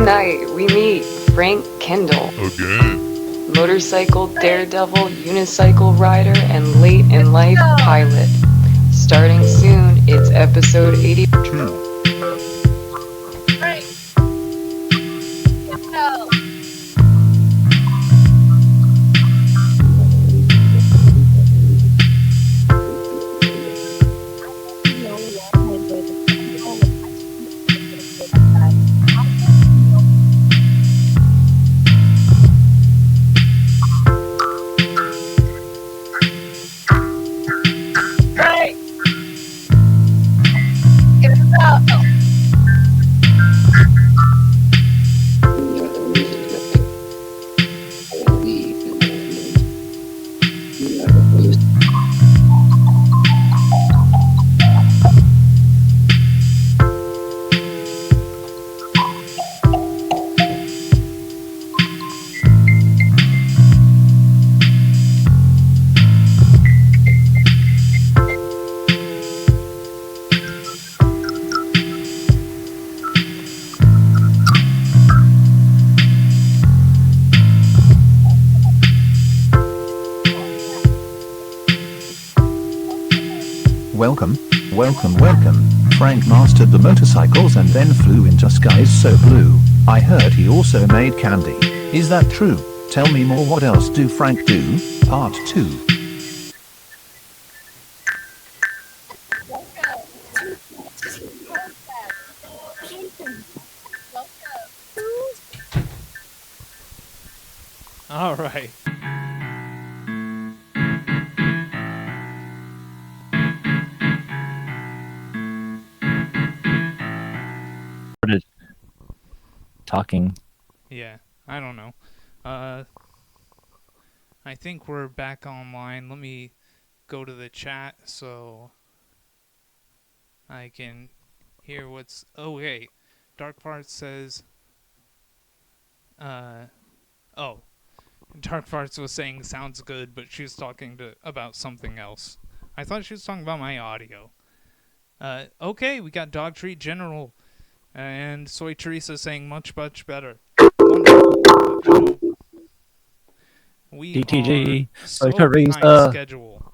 Tonight we meet Frank Kindle, Again. motorcycle daredevil, unicycle rider, and late in life pilot. Starting soon, it's episode 82. Welcome. Frank mastered the motorcycles and then flew into skies so blue. I heard he also made candy. Is that true? Tell me more. What else do Frank do? Part 2. All right. Talking. Yeah, I don't know. I think we're back online. Let me go to the chat so I can hear what's... Oh, wait. Dark Fart says... Oh. Dark Farts was saying sounds good, but she was talking about something else. I thought she was talking about my audio. Okay, we got Dog Treat General and Soy Teresa saying much better. Wonderful. We DTG, are so Soy behind Teresa. schedule.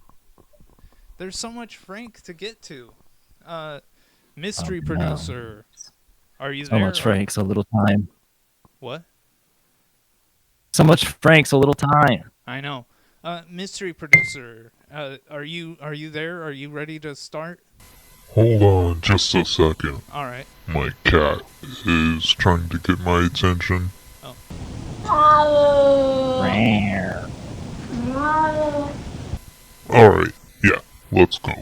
There's so much Frank to get to. Mystery producer, are you there? So much Frank, so little time. What? So much Frank, so little time. I know. Mystery producer, are you there? Are you ready to start? Hold on just a second. Alright. My cat is trying to get my attention. Alright, yeah, let's go.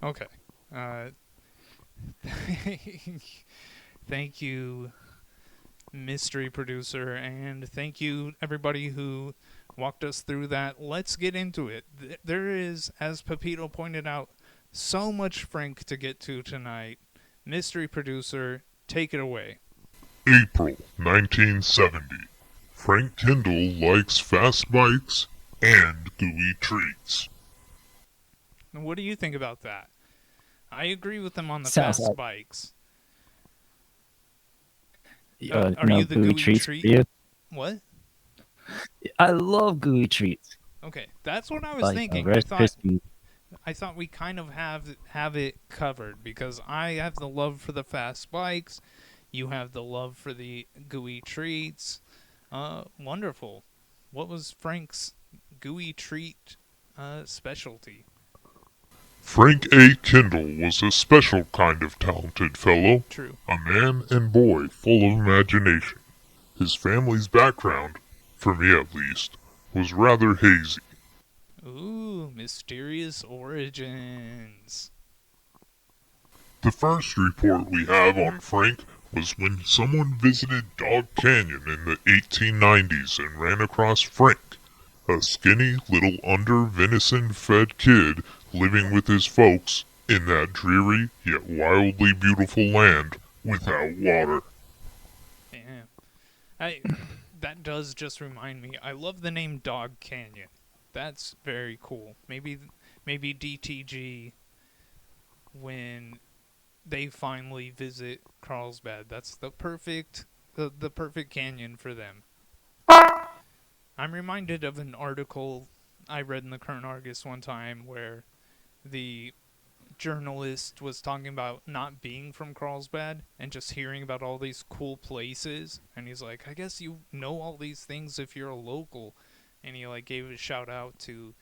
Okay. Thank you, mystery producer, and thank you, everybody who walked us through that. Let's get into it. There is, as Pepito pointed out, so much Frank to get to tonight. Mystery producer, take it away. April 1970. Frank Kindle likes fast bikes and gooey treats. What do you think about that? I agree with them on the Sounds fast like- bikes. Are you the gooey treats treat? for you? What? I love gooey treats. Okay, that's what I was Like thinking. Rice Krispies. I thought we kind of have it covered because I have the love for the fast bikes, you have the love for the gooey treats. Wonderful. What was Frank's gooey treat specialty? Frank A. Kindle was a special kind of talented fellow. True. A man and boy full of imagination. His family's background, for me at least, was rather hazy. Ooh, mysterious origins. The first report we have on Frank was when someone visited Dog Canyon in the 1890s and ran across Frank, a skinny little under-venison-fed kid living with his folks in that dreary yet wildly beautiful land without water. Yeah. That does just remind me. I love the name Dog Canyon. That's very cool. Maybe DTG, when they finally visit Carlsbad, that's the perfect the perfect canyon for them. I'm reminded of an article I read in the Current Argus one time where the journalist was talking about not being from Carlsbad and just hearing about all these cool places, and he's like, I guess you know all these things if you're a local, and he like gave a shout out to,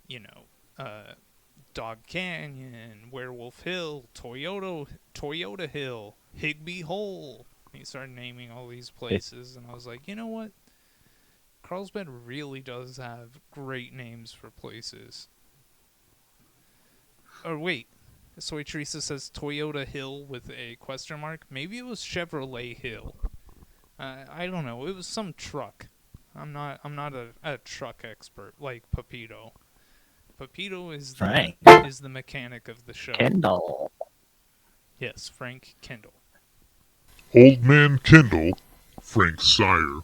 you know, Dog Canyon, Werewolf Hill, Toyota Hill, Higby Hole. He started naming all these places, and I was like, you know what? Carlsbad really does have great names for places. Or wait, Soy Teresa says Toyota Hill with a question mark. Maybe it was Chevrolet Hill. I don't know. It was some truck. I'm not a truck expert like Pepito. Pepito is Frank the mechanic of the show. Kendall. Yes, Frank Kindle. Old Man Kindle, Frank's sire,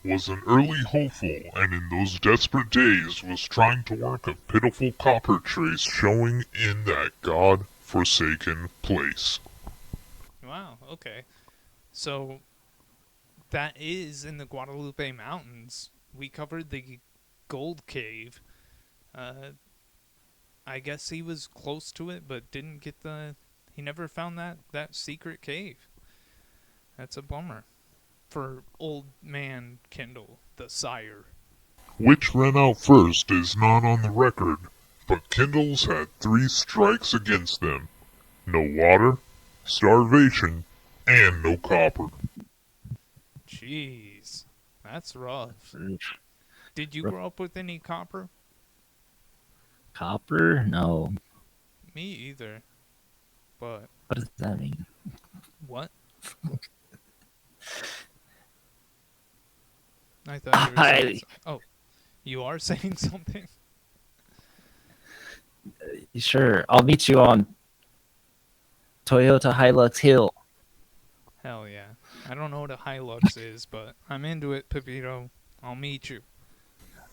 was an early hopeful and in those desperate days was trying to work a pitiful copper trace showing in that God-forsaken place. Wow. Okay. So that is in the Guadalupe Mountains. We covered the Gold Cave. I guess he was close to it, but didn't get the. He never found that secret cave. That's a bummer for old man Kendall, the sire. Which ran out first is not on the record, but Kindle's had 3 strikes against them. No water, starvation, and no copper. Jeez, that's rough. Oof. Did you Rough. grow up with any copper? Copper? No. Me either. But What does that mean? what? I thought you were saying. Oh, you are saying something? Sure. I'll meet you on Toyota Hilux Hill. Hell yeah. I don't know what a Hilux is, but I'm into it, Pepito. I'll meet you.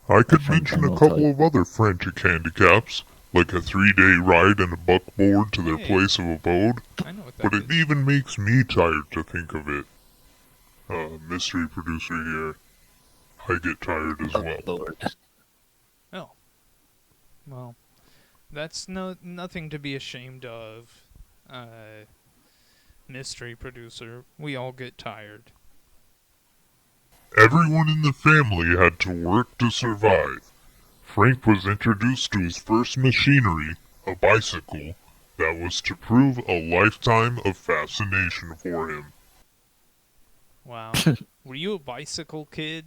I could Friend mention a Kendall will tell couple you. of other frantic handicaps, like a 3-day ride and a buckboard to their Hey. place of abode, I know what that but is. it even makes me tired to think of it. Mystery producer here. I get tired as well. Lord. Oh. Well, that's nothing to be ashamed of, mystery producer. We all get tired. Everyone in the family had to work to survive. Frank was introduced to his first machinery, a bicycle, that was to prove a lifetime of fascination for him. Wow. Were you a bicycle kid?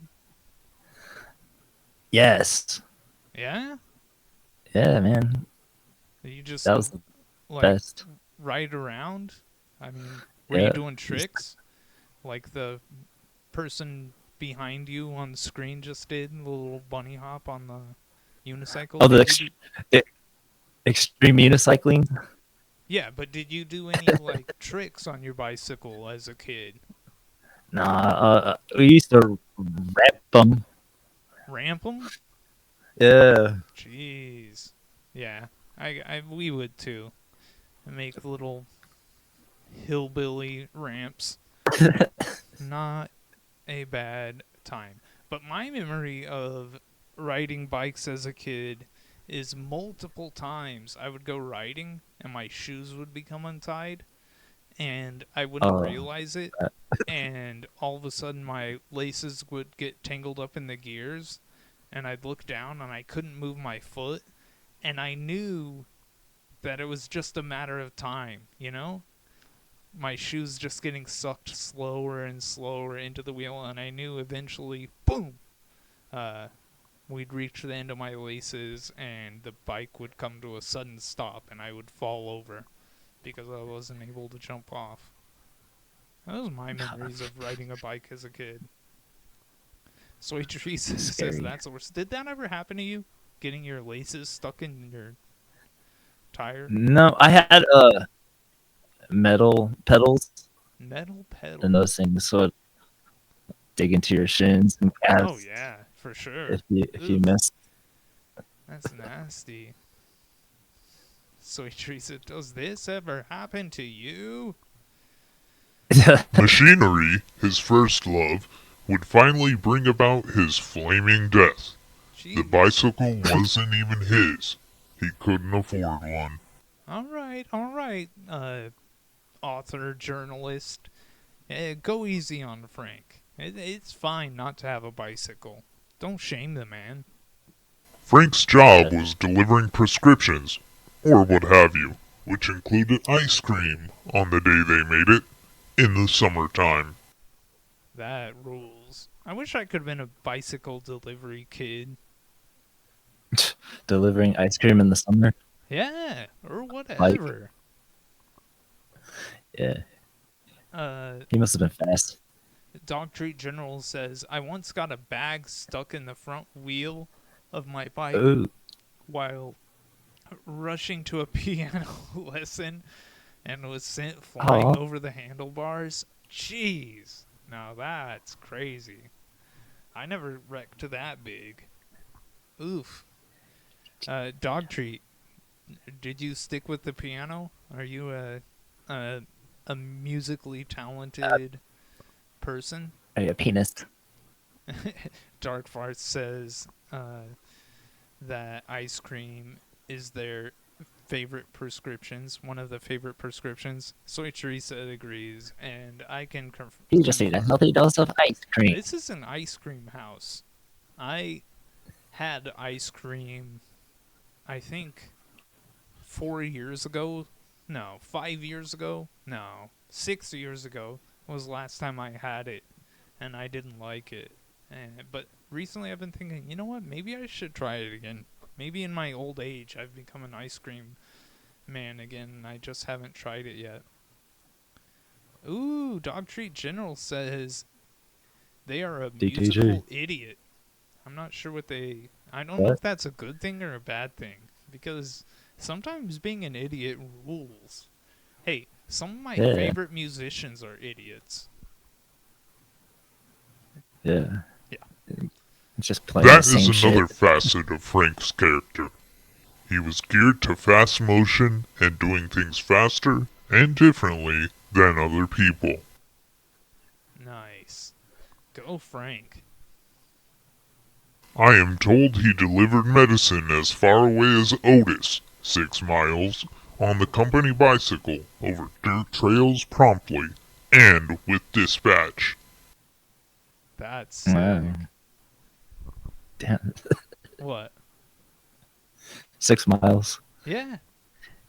Yes. Yeah? Yeah, man. You just, That was the like, best. ride around? I mean, were you Yeah. doing tricks? Like the person behind you on the screen just did? The little bunny hop on the unicycle? Oh, the Did you extreme unicycling? Yeah, but did you do any, like, tricks on your bicycle as a kid? Nah, we used to rep them. Ramp 'em? Yeah. Jeez. Yeah, we would too. Make little hillbilly ramps. Not a bad time. But my memory of riding bikes as a kid is multiple times I would go riding and my shoes would become untied and I wouldn't realize it. And all of a sudden my laces would get tangled up in the gears and I'd look down and I couldn't move my foot. And I knew that it was just a matter of time, you know? My shoes just getting sucked slower and slower into the wheel, and I knew eventually, boom, we'd reach the end of my laces, and the bike would come to a sudden stop, and I would fall over because I wasn't able to jump off. That was my memories of riding a bike as a kid. Soy Teresa says Scary. that's the worst. Did that ever happen to you? Getting your laces stuck in your tire? No, I had metal pedals Metal pedal. and those things sort of dig into your shins and calves Oh yeah, for sure. if you Ugh. miss. That's nasty. Soy Teresa, does this ever happen to you? Machinery, his first love, would finally bring about his flaming death. The Jeez. bicycle wasn't even his. He couldn't afford one. All right, author, journalist. Go easy on Frank. It's fine not to have a bicycle. Don't shame the man. Frank's job was delivering prescriptions, or what have you, which included ice cream on the day they made it, in the summertime. That rules. I wish I could have been a bicycle delivery kid. Delivering ice cream in the summer. Yeah, or Like, whatever. yeah, Uh, he must have been fast. Dog Treat General says, I once got a bag stuck in the front wheel of my bike Ooh, while rushing to a piano lesson and was sent flying aw. over the handlebars. Jeez. Now that's crazy. I never wrecked that big. Oof. Dog Treat, did you stick with the piano? Are you a musically talented person? A pianist. Dark Fart says that ice cream is their favorite prescriptions, one of the favorite prescriptions. Soy Teresa agrees, and I can You just ate a confirm. healthy dose of ice cream. This is an ice cream house. I had ice cream, I think, 4 years ago. No, 5 years ago. No, 6 years ago was the last time I had it, and I didn't like it. But recently I've been thinking, you know what? Maybe I should try it again. Maybe in my old age I've become an ice cream man again, and I just haven't tried it yet. Ooh, Dog Treat General says they are a DTG. musical idiot. I'm not sure what they... I don't know What? if that's a good thing or a bad thing, because sometimes being an idiot rules. Hey, some of my Yeah. favorite musicians are idiots. Yeah. Yeah. Just playing That the is same another shit. facet of Frank's character. He was geared to fast motion and doing things faster and differently than other people. Nice. Go Frank. I am told he delivered medicine as far away as Otis, 6 miles, on the company bicycle over dirt trails promptly and with dispatch. That's sick. Wow. Damn. What? 6 miles. Yeah.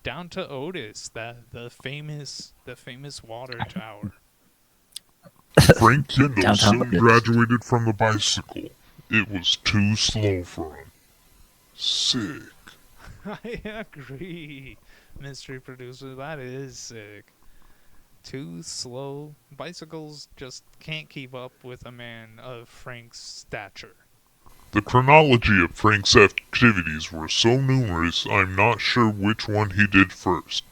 Down to Otis, the famous water tower. Frank Kindle Downtown soon Otis. graduated from the bicycle. It was too slow for him. Sick. I agree, mystery producer. That is sick. Too slow. Bicycles just can't keep up with a man of Frank's stature. The chronology of Frank's activities were so numerous I'm not sure which one he did first,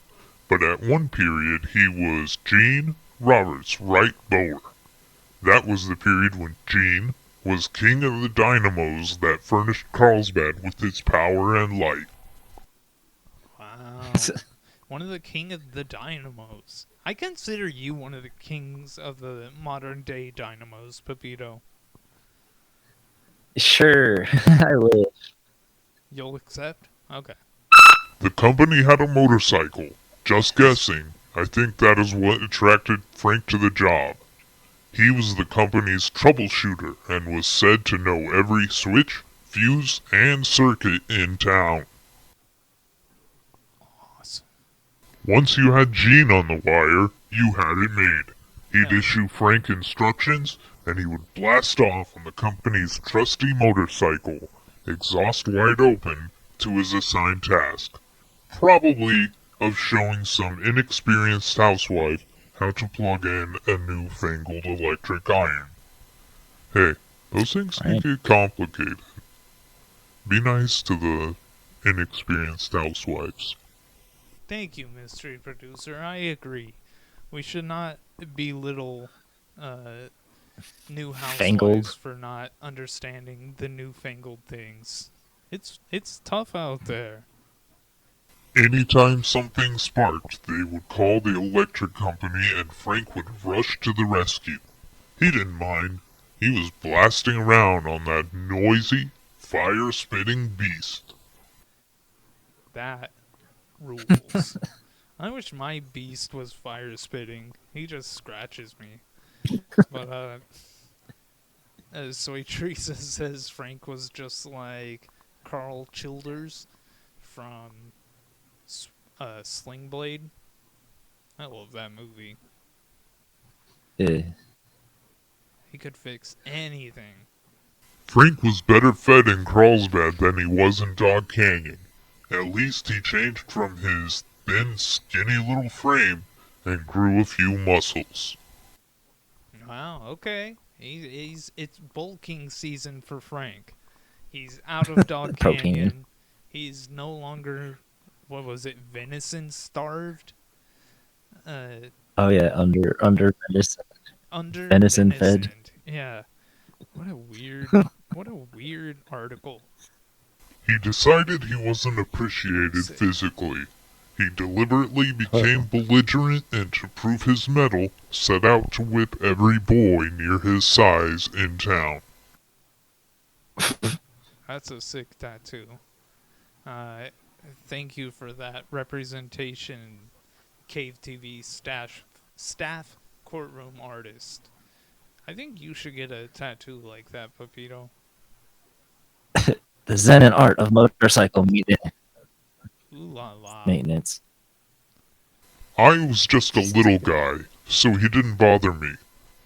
but at one period he was Gene Roberts' right bower. That was the period when Gene was king of the dynamos that furnished Carlsbad with its power and light. Wow. One of the king of the dynamos. I consider you one of the kings of the modern day dynamos, Pepito. Sure. I wish. You'll accept? Okay. The company had a motorcycle. Just guessing. I think that is what attracted Frank to the job. He was the company's troubleshooter and was said to know every switch, fuse, and circuit in town. Awesome. Once you had Gene on the wire, you had it made. He'd Yeah. issue Frank instructions, and he would blast off on the company's trusty motorcycle, exhaust wide open, to his assigned task. Probably of showing some inexperienced housewife how to plug in a newfangled electric iron. Hey, those things can Right. get complicated. Be nice to the inexperienced housewives. Thank you, mystery producer. I agree. We should not belittle new housewives Fangled. for not understanding the newfangled things. It's tough out there. Anytime something sparked, they would call the electric company and Frank would rush to the rescue. He didn't mind. He was blasting around on that noisy, fire-spitting beast. That rules. I wish my beast was fire spitting. He just scratches me. But Soy Teresa says Frank was just like Carl Childers from Sling Blade. I love that movie. Yeah. He could fix anything. Frank was better fed in Carlsbad than he was in Dog Canyon. At least he changed from his thin, skinny little frame and grew a few muscles. Wow, okay. It's bulking season for Frank. He's out of Dog Protein. Canyon. He's no longer, what was it, venison starved? Oh yeah, under venison. Under Venison fed. Yeah. What a weird article. He decided he wasn't appreciated physically. He deliberately became belligerent and to prove his mettle, set out to whip every boy near his size in town. That's a sick tattoo. Thank you for that representation, Cave TV staff courtroom artist. I think you should get a tattoo like that, Pepito. The Zen and art of motorcycle Ooh la la. maintenance. I was just a little guy, so he didn't bother me.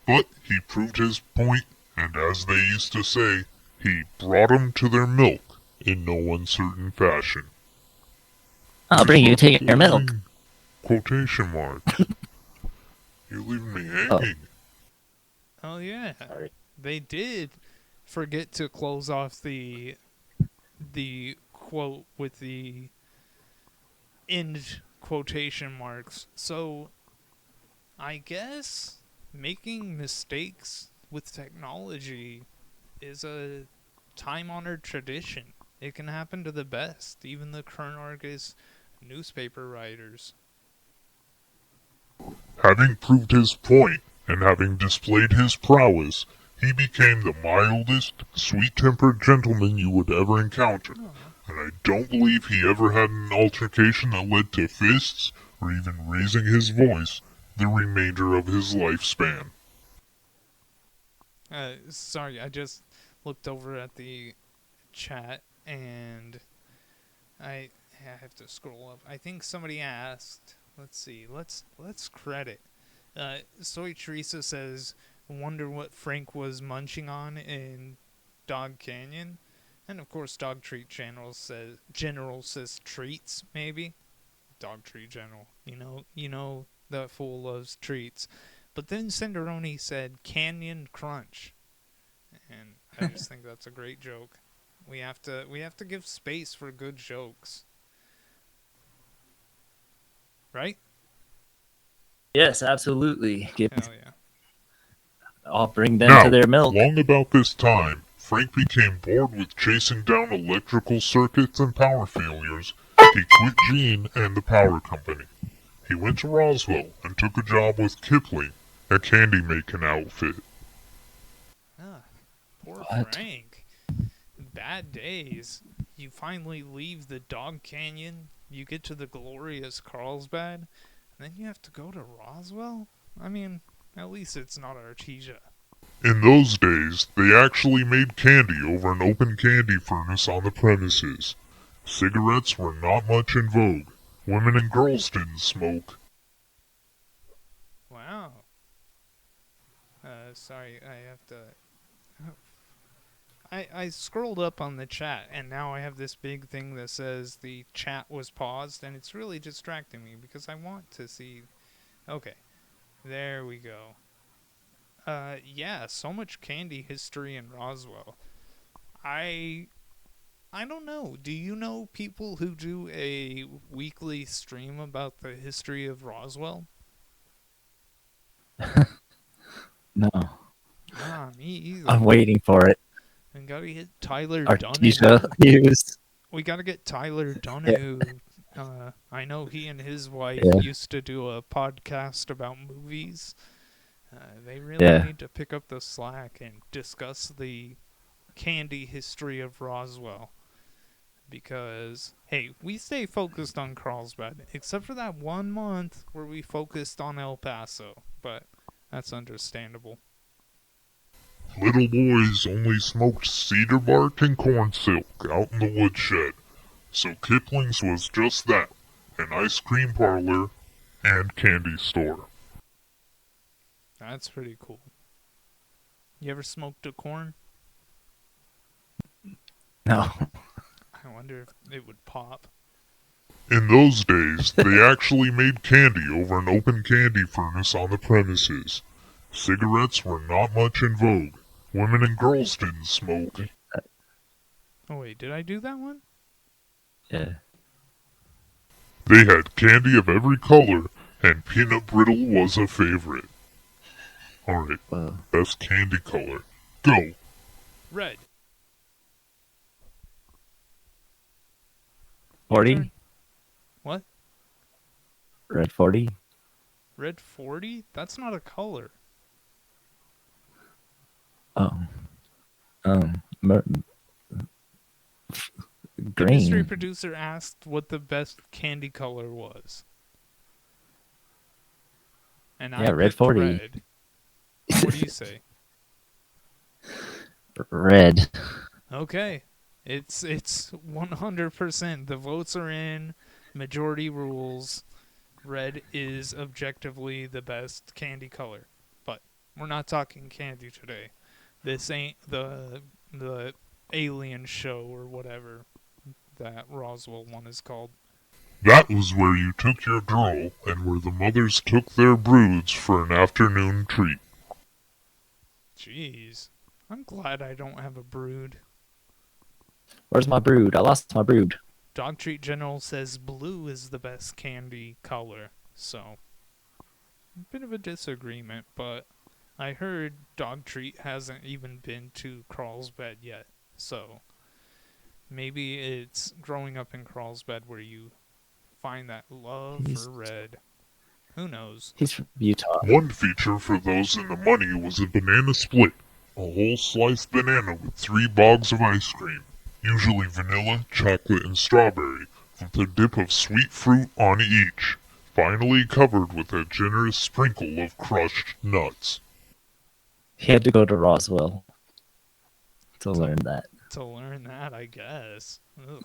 But he proved his point, and as they used to say, he brought 'em to their milk in no uncertain fashion. I'll bring you to your milk. Quotation mark. You're leaving me hanging. Oh yeah. Sorry. They did forget to close off the quote with the end quotation marks. So I guess making mistakes with technology is a time-honored tradition. It can happen to the best, even the current Argus newspaper writers. Having proved his point, and having displayed his prowess, he became the mildest, sweet-tempered gentleman you would ever encounter, and I don't believe he ever had an altercation that led to fists, or even raising his voice, the remainder of his lifespan. Sorry, I just looked over at the chat and I have to scroll up. I think somebody asked. Let's see. Let's credit. Soy Teresa says, "Wonder what Frank was munching on in Dog Canyon," and of course, Dog Treat General says treats maybe. Dog Treat General. You know that fool loves treats. But then Cinderoni said Canyon Crunch, and I just think that's a great joke. We have to give space for good jokes, right? Yes, absolutely. Hell yeah. I'll bring them Now, to their milk. long about this time, Frank became bored with chasing down electrical circuits and power failures. He quit Gene and the power company. He went to Roswell and took a job with Kipling, a candy-making outfit. Poor What? Frank. Bad days. You finally leave the Dog Canyon, you get to the glorious Carlsbad, and then you have to go to Roswell? I mean, at least it's not Artesia. In those days, they actually made candy over an open candy furnace on the premises. Cigarettes were not much in vogue. Women and girls didn't smoke. Wow. Sorry, I have to... I scrolled up on the chat, and now I have this big thing that says the chat was paused, and it's really distracting me because I want to see... Okay, there we go. Yeah, so much candy history in Roswell. I don't know. Do you know people who do a weekly stream about the history of Roswell? No, Nah, me either. I'm waiting for it. And gotta get Tyler Artesia Dunham. Hughes. We gotta get Tyler Dunham I know he and his wife Yeah. used to do a podcast about movies. They really Yeah. need to pick up the slack and discuss the candy history of Roswell. Because, hey, we stay focused on Carlsbad, except for that 1 month where we focused on El Paso. But that's understandable. Little boys only smoked cedar bark and corn silk out in the woodshed. So Kipling's was just that, an ice cream parlor and candy store. That's pretty cool. You ever smoked a corn? No. I wonder if it would pop. In those days, they actually made candy over an open candy furnace on the premises. Cigarettes were not much in vogue. Women and girls didn't smoke. Oh wait, did I do that one? Yeah. They had candy of every color, and peanut brittle was a favorite. Alright, Well, best candy color. Go! Red. 40? What? Red 40? Red 40? That's not a color. Oh. Mer- The mystery green. producer asked what the best candy color was. And Yeah, I red picked 40. red. What do you say? Red. Okay. It's 100%. The votes are in. Majority rules. Red is objectively the best candy color. But we're not talking candy today. This ain't the alien show or whatever that Roswell one is called. That was where you took your girl, and where the mothers took their broods for an afternoon treat. Jeez. I'm glad I don't have a brood. Where's my brood? I lost my brood. Dog Treat General says blue is the best candy color, so a bit of a disagreement, but I heard Dog Treat hasn't even been to Carlsbad yet, so maybe it's growing up in Carlsbad where you find that love He's- for red. Who knows? He's from Utah. One feature for those in the money was a banana split. A whole sliced banana with 3 bogs of ice cream. Usually vanilla, chocolate, and strawberry, with a dip of sweet fruit on each. Finally covered with a generous sprinkle of crushed nuts. He had to go to Roswell to learn that. To learn that, I guess. Ugh.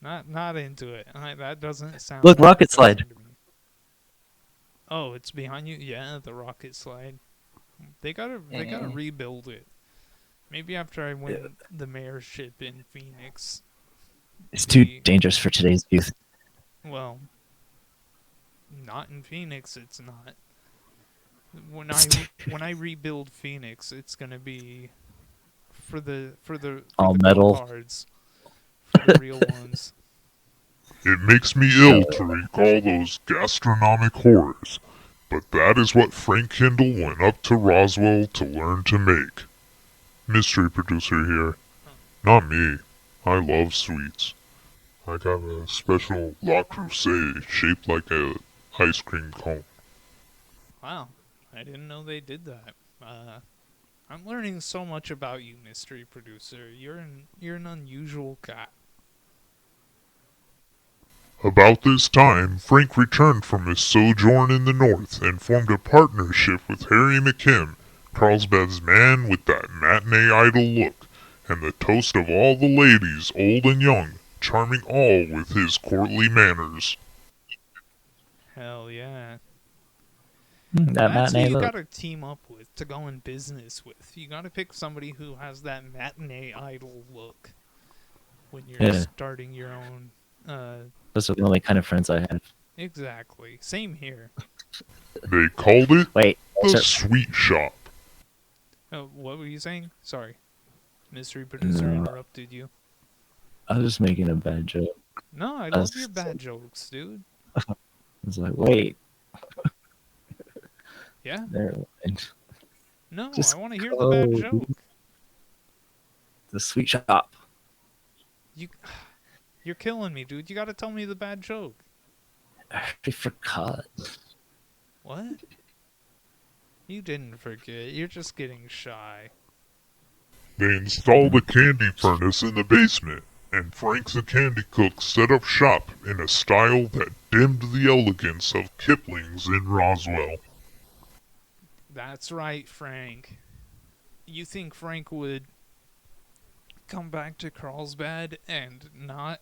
Not into it. That doesn't sound. Look, rocket slide. appetizing to me. Oh, it's behind you. Yeah, the rocket slide. They gotta rebuild it. Maybe after I win the mayorship in Phoenix. It's too dangerous for today's youth. Well, not in Phoenix. It's not. When I rebuild Phoenix, it's gonna be for the All the metal. cards, for the real ones. It makes me ill to recall those gastronomic horrors, but that is what Frank Kindle went up to Roswell to learn to make. Mystery producer here. Not me. I love sweets. I got a special La Crusade shaped like a ice cream cone. Wow, I didn't know they did that. I'm learning so much about you, mystery producer. You're an unusual cat. About this time, Frank returned from his sojourn in the North and formed a partnership with Harry McKim, Carlsbad's man with that matinee idol look, and the toast of all the ladies, old and young, charming all with his courtly manners. Hell yeah. That That's who matinee you look. gotta team up with to go in business with. You gotta pick somebody who has that matinee idol look when you're Yeah. starting your own. Those are the only kind of friends I have. Exactly. Same here. They called it Wait. the sir- Sweet Shop. What were you saying? Sorry. Mystery producer No. interrupted you. I was just making a bad joke. No, I I love was- your bad jokes, dude. I was like, wait. Yeah? Never mind. No, Just I want to hear the bad go, joke. The sweet shop. You You're killing me, dude. You gotta tell me the bad joke. I already forgot. What? You didn't forget. You're just getting shy. They installed a candy furnace in the basement, and Frank the Candy Cook set up shop in a style that dimmed the elegance of Kipling's in Roswell. That's right, Frank. You think Frank would come back to Carlsbad and not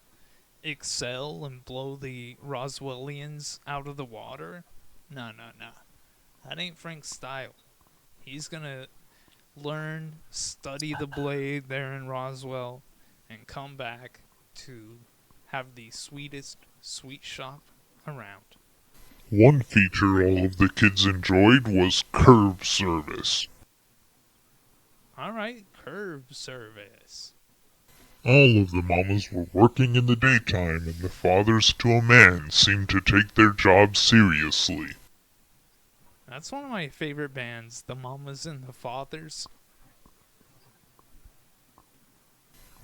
excel and blow the Roswellians out of the water? No, no, no. That ain't Frank's style. He's gonna learn, study the blade there in Roswell, and come back to have the sweetest sweet shop around. One feature all of the kids enjoyed was curb service. Alright, curb service. All of the mamas were working in the daytime, and the fathers to a man seemed to take their job seriously. That's one of my favorite bands, the Mamas and the Fathers.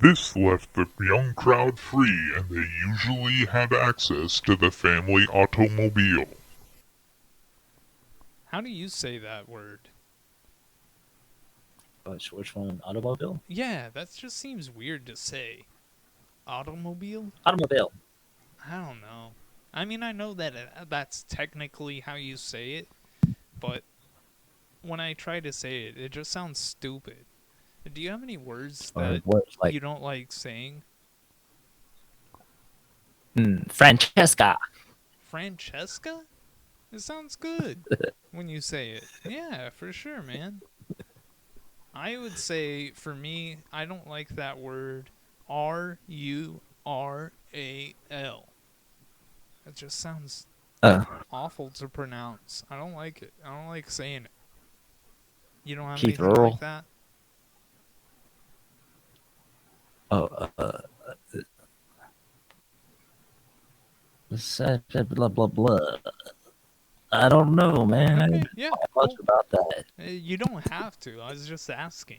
This left the young crowd free, and they usually had access to the family automobile. How do you say that word? Which one? Automobile? Yeah, that just seems weird to say. Automobile? Automobile. I don't know. I mean, I know that that's technically how you say it, but when I try to say it, it just sounds stupid. Do you have any words Or that what? Like you don't like saying? Francesca. Francesca? It sounds good when you say it. Yeah, for sure, man. I would say, for me, I don't like that word Rural. It just sounds awful to pronounce. I don't like it. I don't like saying it. You don't have Keith anything Rural. like that? Oh, blah blah blah. I don't know, man. I Okay, don't yeah, know much cool. about that. You don't have to. I was just asking.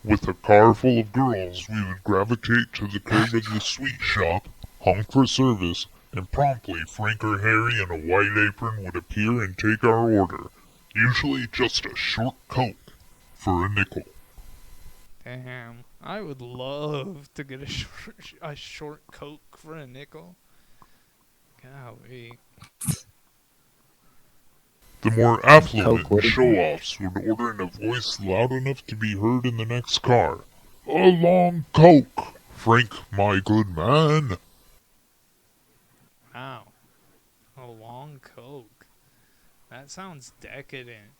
With a car full of girls, we would gravitate to the curb of the sweet shop, honk for service, and promptly Frank or Harry in a white apron would appear and take our order, usually just a short Coke for a nickel. Damn, I would love to get a short Coke for a nickel. Golly. The more affluent Coke would- show-offs would order in a voice loud enough to be heard in the next car. A long Coke, Frank, my good man. Wow. A long Coke. That sounds decadent.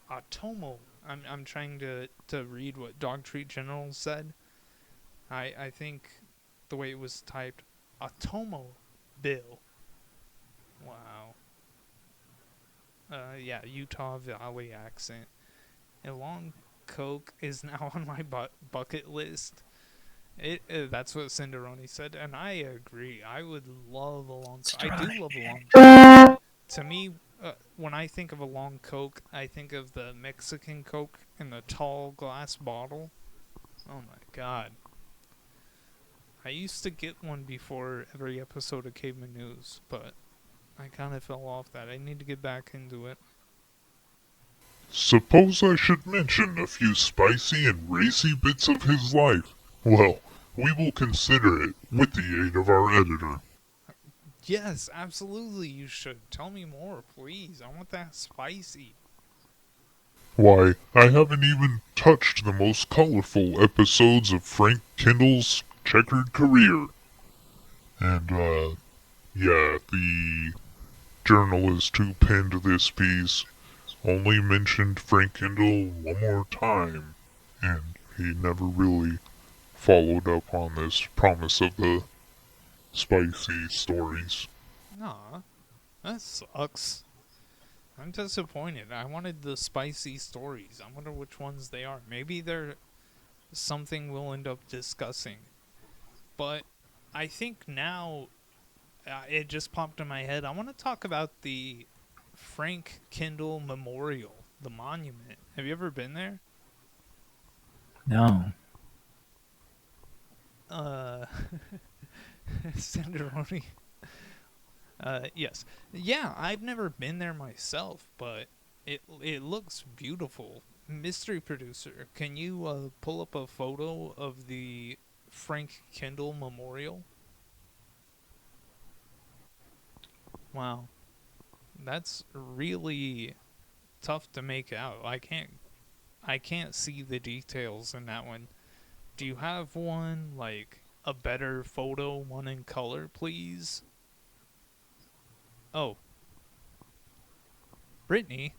Automo. I'm trying to read what Dog Treat General said. I think the way it was typed, Automo Bill. Wow. Yeah, Utah Valley accent. A long Coke is now on my bucket list. That's what Cinderoni said, and I agree. I would love a long Coke. I do love a long Coke. To me, when I think of a long Coke, I think of the Mexican Coke in the tall glass bottle. Oh my god. I used to get one before every episode of Caveman News, but I kind of fell off that. I need to get back into it. Suppose I should mention a few spicy and racy bits of his life. Well, we will consider it with the aid of our editor. Yes, absolutely you should. Tell me more, please. I want that spicy. Why, I haven't even touched the most colorful episodes of Frank Kindle's checkered career. And, yeah, the journalist who penned this piece only mentioned Frank Kindle one more time, and he never really followed up on this promise of the spicy stories. Aw, that sucks. I'm disappointed. I wanted the spicy stories. I wonder which ones they are. Maybe they're something we'll end up discussing. But I think now it just popped in my head. I want to talk about the Frank Kindle Memorial, the monument. Have you ever been there? No. Uh, Cinderoni. Yes. Yeah, I've never been there myself, but it looks beautiful. Mystery producer, can you pull up a photo of the Frank Kindle Memorial? Wow, that's really tough to make out. I can't see the details in that one. Do you have one like a better photo, one in color, please? Oh, Brittany,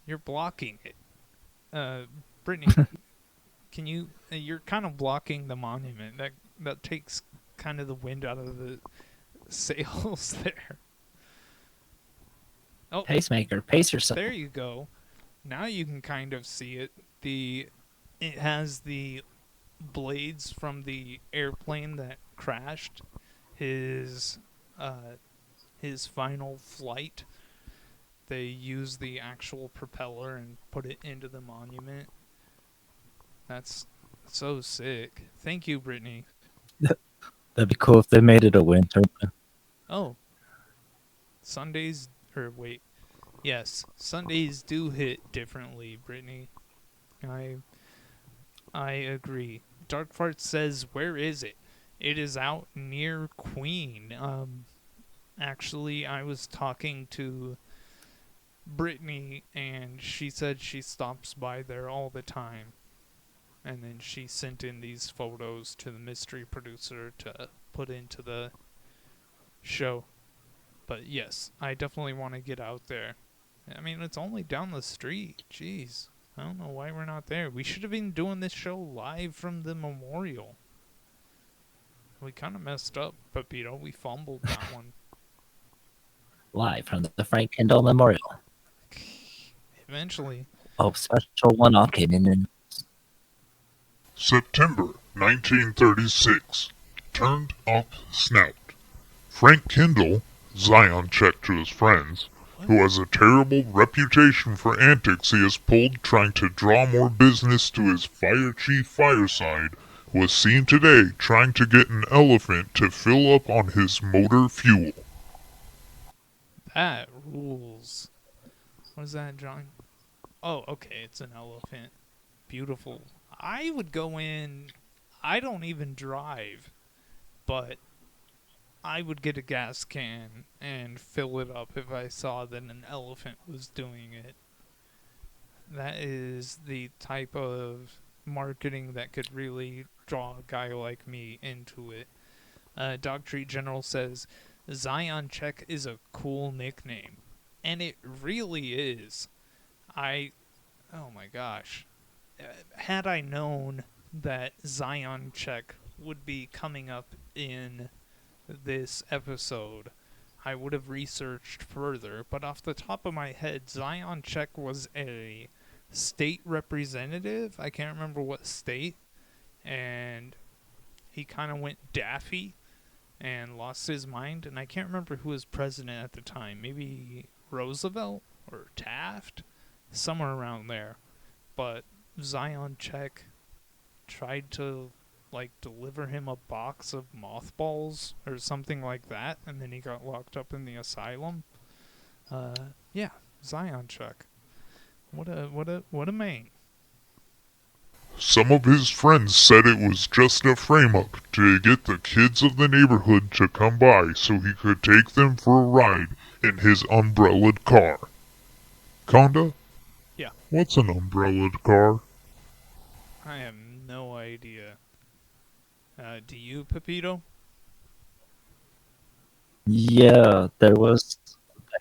you're blocking it. Uh, Brittany, can you? You're kind of blocking the monument. That takes kind of the wind out of the sails there. Oh, Pacemaker, pace yourself. there you go. Now you can kind of see it. It has the blades from the airplane that crashed. His uh his final flight. They used the actual propeller and put it into the monument. That's so sick. Thank you, Brittany. That'd be cool if they made it a winter. Oh, Sundays or wait. Yes, Sundays do hit differently, Brittany. I I agree. Dark Fart says, "Where is it?" It is out near Queen. Actually, I was talking to Brittany, and she said she stops by there all the time. And then she sent in these photos to the mystery producer to put into the show. But yes, I definitely want to get out there. I mean, it's only down the street. Jeez. I don't know why we're not there. We should have been doing this show live from the memorial. We kind of messed up, Pepito. We fumbled that one. Live from the Frank Kendall Memorial. Eventually. Oh, special one-off came in. September 1936. Turned up snout. Frank Kindle, Zion checked to his friends, who has a terrible reputation for antics he has pulled trying to draw more business to his fire chief fireside, was seen today trying to get an elephant to fill up on his motor fuel. That rules. What is that drawing? Oh, okay, it's an elephant. Beautiful. I would go in. I don't even drive, but I would get a gas can and fill it up if I saw that an elephant was doing it. That is the type of marketing that could really draw a guy like me into it. Dog Treat General says Zion Check is a cool nickname, and it really is. Oh my gosh, had I known that Zion Check would be coming up in this episode, I would have researched further. But off the top of my head, Zion Check was a state representative. I can't remember what state, and he kind of went daffy and lost his mind. And I can't remember who was president at the time. Maybe Roosevelt or Taft, somewhere around there. But Zion Check tried to like deliver him a box of mothballs or something like that, and then he got locked up in the asylum. Yeah, Zion Check. What a man. Some of his friends said it was just a frame-up to get the kids of the neighborhood to come by so he could take them for a ride in his umbrellaed car. Conda? Yeah. What's an umbrellaed car? I have no idea. Do you, Pepito? Yeah, there was a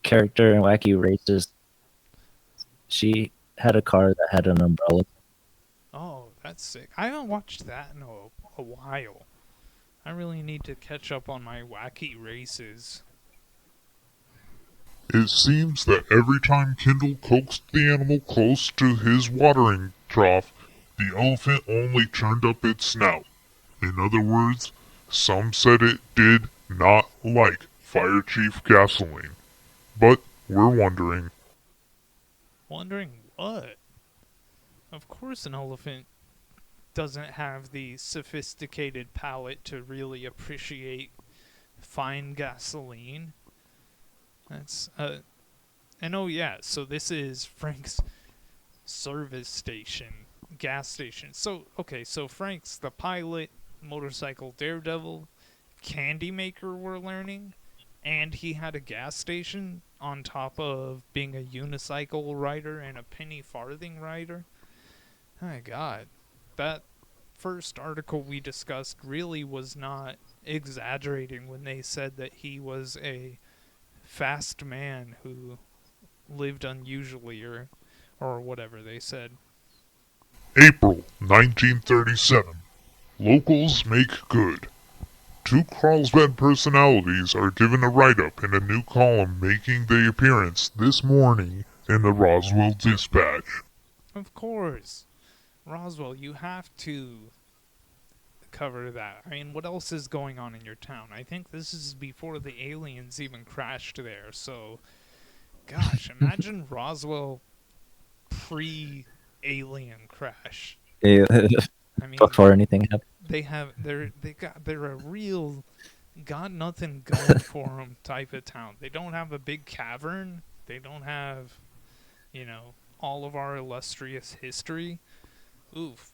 character in Wacky Races. She had a car that had an umbrella. Oh, that's sick. I haven't watched that in a while. I really need to catch up on my wacky races. It seems that every time Kindle coaxed the animal close to his watering trough, the elephant only turned up its snout. In other words, some said it did not like Fire Chief gasoline. But we're wondering. Wondering what? Of course an elephant doesn't have the sophisticated palate to really appreciate fine gasoline. That's and oh yeah, so this is Frank's service station, gas station. So okay, so Frank's the pilot, motorcycle daredevil, candy maker we're learning, and he had a gas station on top of being a unicycle rider and a penny farthing rider. My god. That first article we discussed really was not exaggerating when they said that he was a fast man who lived unusually or whatever they said. April 1937. Locals make good. Two Carlsbad personalities are given a write-up in a new column making their appearance this morning in the Roswell Dispatch. Of course. Roswell, you have to cover that. I mean, what else is going on in your town? I think this is before the aliens even crashed there, so gosh, imagine Roswell pre-alien crash. Yeah, I mean, before anything happened. they're a real got nothing going for them type of town. They don't have a big cavern. They don't have, all of our illustrious history. Oof.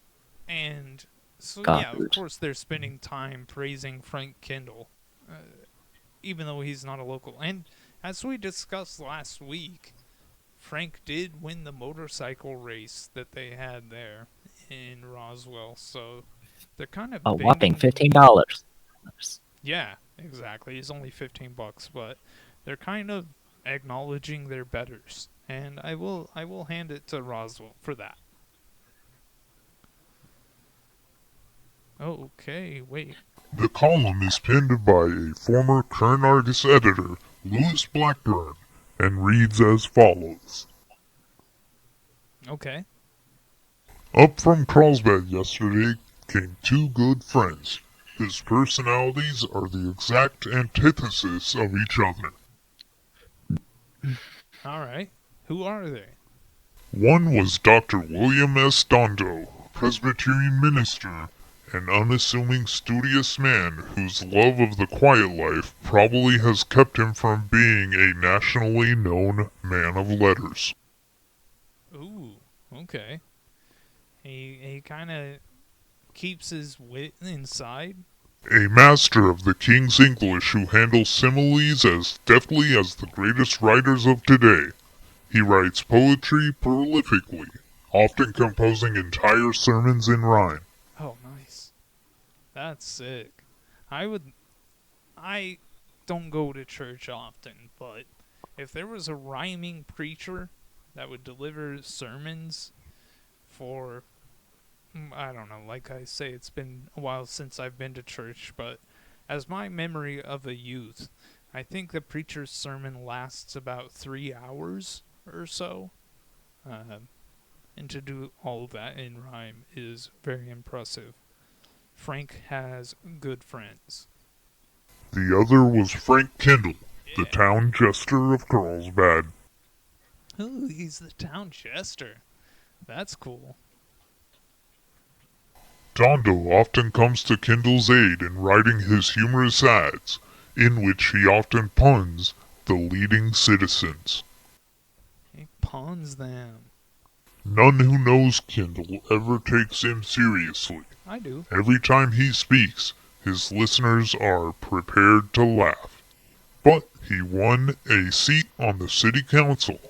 And so yeah, of God. course they're spending time praising Frank Kindle, uh, even though he's not a local. And as we discussed last week, Frank did win the motorcycle race that they had there in Roswell. So they're kind of A whopping banging. $15. Yeah, exactly. It's only $15, but they're kind of acknowledging their betters, and I will hand it to Roswell for that. Okay, wait. The column is penned by a former Current Argus editor, Louis Blackburn, and reads as follows. Okay. Up from Carlsbad yesterday came two good friends, whose personalities are the exact antithesis of each other. All right. Who are they? One was Dr. William S. Dondo, Presbyterian minister, an unassuming, studious man whose love of the quiet life probably has kept him from being a nationally known man of letters. Ooh. Okay. He kind of keeps his wit inside. A master of the King's English who handles similes as deftly as the greatest writers of today. He writes poetry prolifically, often composing entire sermons in rhyme. Oh, nice. That's sick. I don't go to church often, but if there was a rhyming preacher that would deliver sermons for, I don't know, like I say, it's been a while since I've been to church, but as my memory of a youth, I think the preacher's sermon lasts about 3 hours or so. And to do all of that in rhyme is very impressive. Frank has good friends. The other was Frank Kindle, the Yeah. town jester of Carlsbad. Ooh, he's the town jester. That's cool. Dondo often comes to Kindle's aid in writing his humorous ads, in which he often puns the leading citizens. He pawns them. None who knows Kindle ever takes him seriously. I do. Every time he speaks, his listeners are prepared to laugh. But he won a seat on the city council,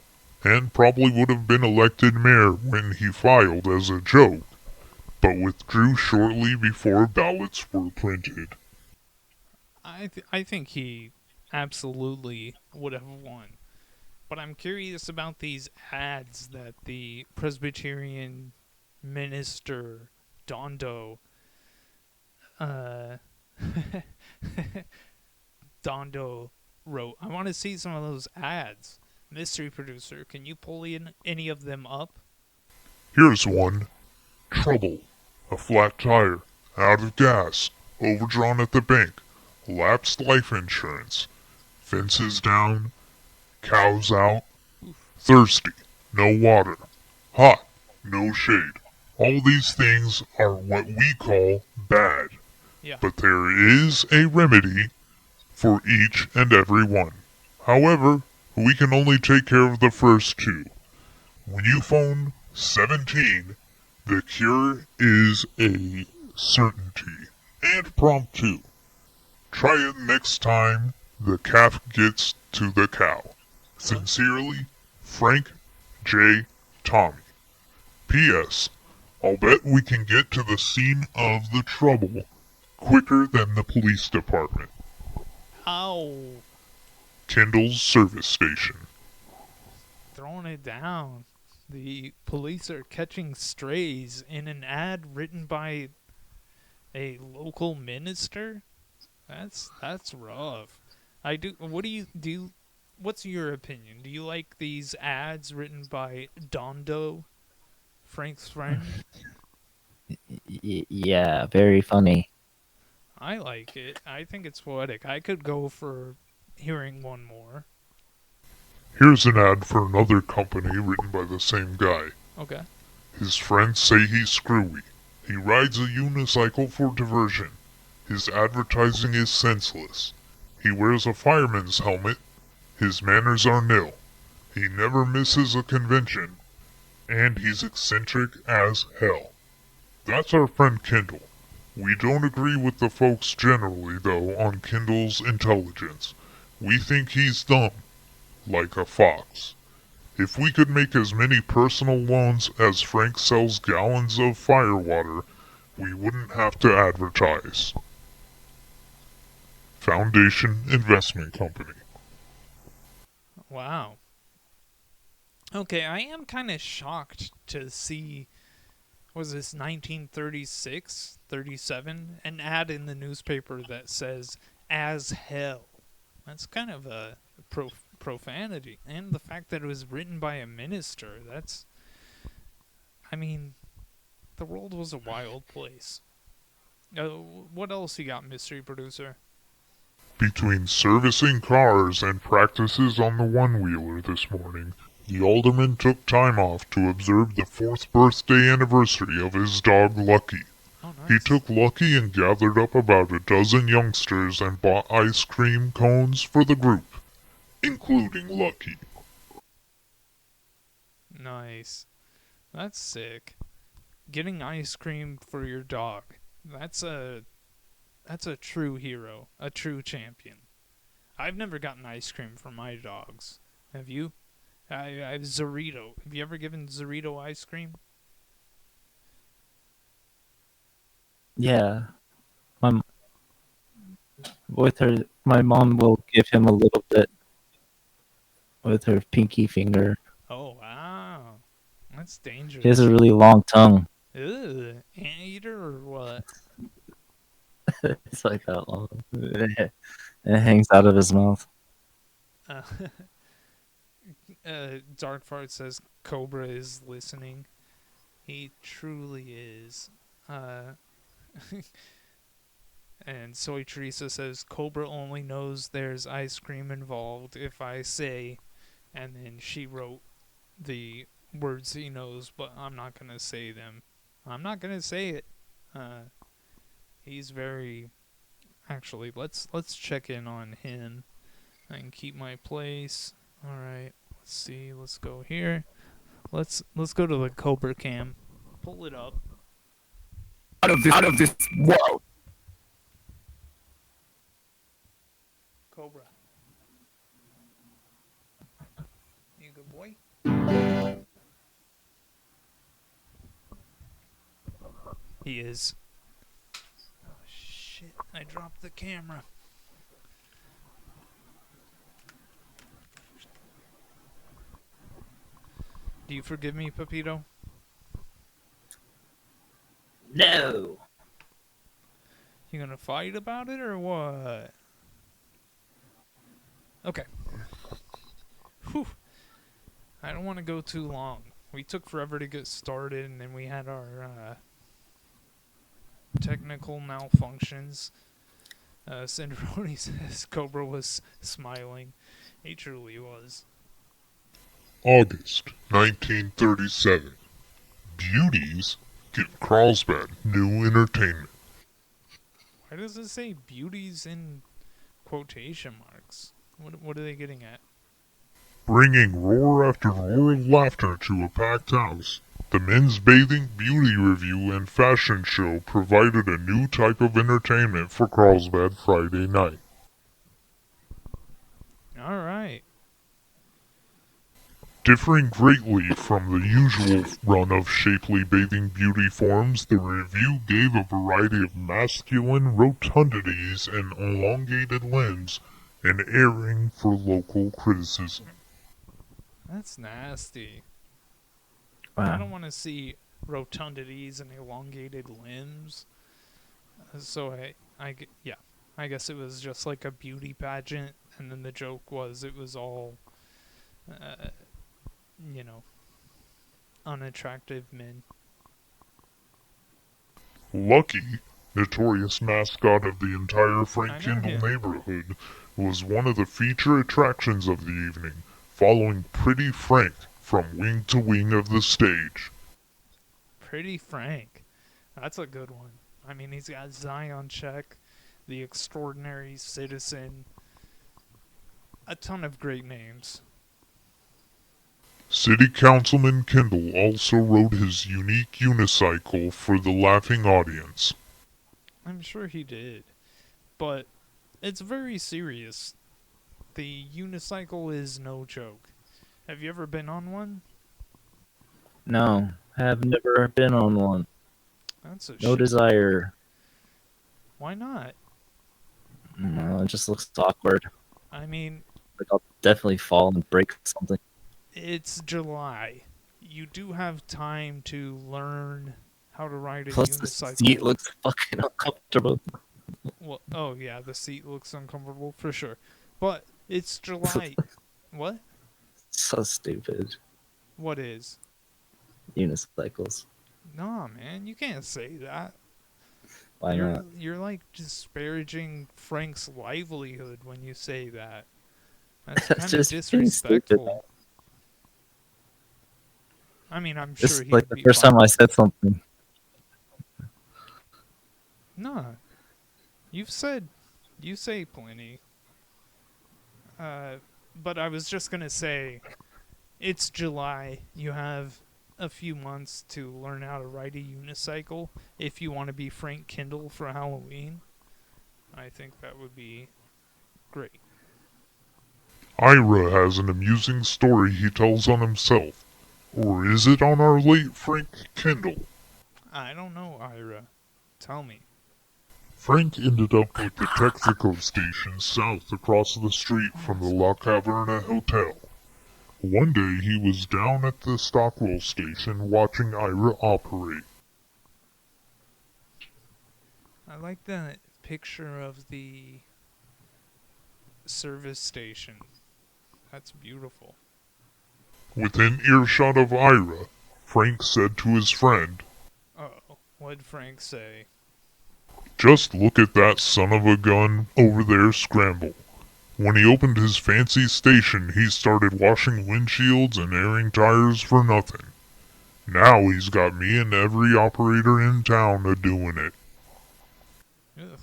and probably would have been elected mayor when he filed as a joke, but withdrew shortly before ballots were printed. I think he absolutely would have won. But I'm curious about these ads that the Presbyterian minister Dondo uh Dondo wrote. I want to see some of those ads. Mystery producer, can you pull in any of them up? Here's one. Trouble. A flat tire. Out of gas. Overdrawn at the bank. Lapsed life insurance. Fences down. Cows out. Thirsty. No water. Hot. No shade. All these things are what we call bad, Yeah. but there is a remedy for each and every one. However, we can only take care of the first two. When you phone 17, the cure is a certainty and prompt too. Try it next time the calf gets to the cow. Sincerely, Frank J. Tommy. P.S. I'll bet we can get to the scene of the trouble quicker than the police department. Ow. Kindle's service station. Throwing it down. The police are catching strays in an ad written by a local minister? That's rough. I do. What do you? What's your opinion? Do you like these ads written by Dondo, Frank's friend? Yeah, very funny. I like it. I think it's poetic. I could go for hearing one more. Here's an ad for another company written by the same guy. Okay. His friends say he's screwy. He rides a unicycle for diversion. His advertising is senseless. He wears a fireman's helmet. His manners are nil. He never misses a convention. And he's eccentric as hell. That's our friend Kindle. We don't agree with the folks generally, though, on Kindle's intelligence. We think he's dumb, like a fox. If we could make as many personal loans as Frank sells gallons of firewater, we wouldn't have to advertise. Foundation Investment Company. Wow. Okay, I am kind of shocked to see, was this 1936, 37, an ad in the newspaper that says, as hell. That's kind of a profanity. And the fact that it was written by a minister, that's, I mean, the world was a wild place. What else you got, mystery producer? Between servicing cars and practices on the one-wheeler this morning, the alderman took time off to observe the 4th birthday anniversary of his dog Lucky. Oh, nice. He took Lucky and gathered up about a dozen youngsters and bought ice cream cones for the group, including Lucky. Nice. That's sick. Getting ice cream for your dog. That's a true hero, a true champion. I've never gotten ice cream for my dogs. Have you? I've Zorito. Have you ever given Zorito ice cream? Yeah, my my mom will give him a little bit with her pinky finger. Oh, wow. That's dangerous. He has a really long tongue. Ugh, anteater or what? It's like that long. It hangs out of his mouth. Uh, Dark Fart says Cobra is listening. He truly is. And Soy Teresa says Cobra only knows there's ice cream involved if I say, and then she wrote the words he knows, but I'm not gonna say them. I'm not gonna say it. He's very. Actually, let's check in on him. I can keep my place. All right. Let's see. Let's go here. Let's go to the Cobra cam. Pull it up. Out of this world. Cobra. You a good boy? He is. Oh shit! I dropped the camera. Do you forgive me, Pepito? No. You gonna fight about it or what? Okay. Whew. I don't want to go too long. We took forever to get started, and then we had our technical malfunctions. Cinderoni says Cobra was smiling. He truly was. August 1937. Beauties give Carlsbad new entertainment. Why does it say beauties in quotation marks? What are they getting at? Bringing roar after roar of laughter to a packed house, the men's bathing, beauty review, and fashion show provided a new type of entertainment for Carlsbad Friday night. All right. Differing greatly from the usual run of shapely bathing beauty forms, the review gave a variety of masculine rotundities and elongated limbs, an airing for local criticism. That's nasty. I Wow. don't want to see rotundities and elongated limbs. So yeah, I guess it was just like a beauty pageant, and then the joke was it was all, uh, you know, unattractive men. Lucky, notorious mascot of the entire Frank I know Kindle him. neighborhood, was one of the feature attractions of the evening, following Pretty Frank from wing to wing of the stage. Pretty Frank. That's a good one. I mean, he's got Zion Check, the Extraordinary Citizen, a ton of great names. City Councilman Kindle also rode his unique unicycle for the laughing audience. I'm sure he did. But it's very serious. The unicycle is no joke. Have you ever been on one? No, have never been on one. That's a No shame. desire. Why not? No, it just looks awkward. I mean, Like I'll definitely fall and break something. it's July. You do have time to learn how to ride a Plus the seat unicycle. looks fucking uncomfortable. Well, oh yeah, the seat looks uncomfortable for sure. But it's July. What? So stupid. What is? Unicycles. Nah, man, you can't say that. Why not? You're like disparaging Frank's livelihood when you say that. That's That's kind of just being stupid. disrespectful. I mean, I'm This sure is he like would the be first fine. time I said something. Nah, you say plenty. But I was just gonna say, it's July. You have a few months to learn how to ride a unicycle. If you want to be Frank Kindle for Halloween, I think that would be great. Ira has an amusing story he tells on himself. Or is it on our late Frank Kindle? I don't know, Ira. Tell me. Frank ended up with the Texaco station south across the street from the La Caverna Hotel. One day he was down at the Stockwell station watching Ira operate. I like that picture of the service station. That's beautiful. Within earshot of Ira, Frank said to his friend, Oh, what'd Frank say? "Just look at that son of a gun over there scramble." When he opened his fancy station, he started washing windshields and airing tires for nothing. Now he's got me and every operator in town a-doing it. Ugh.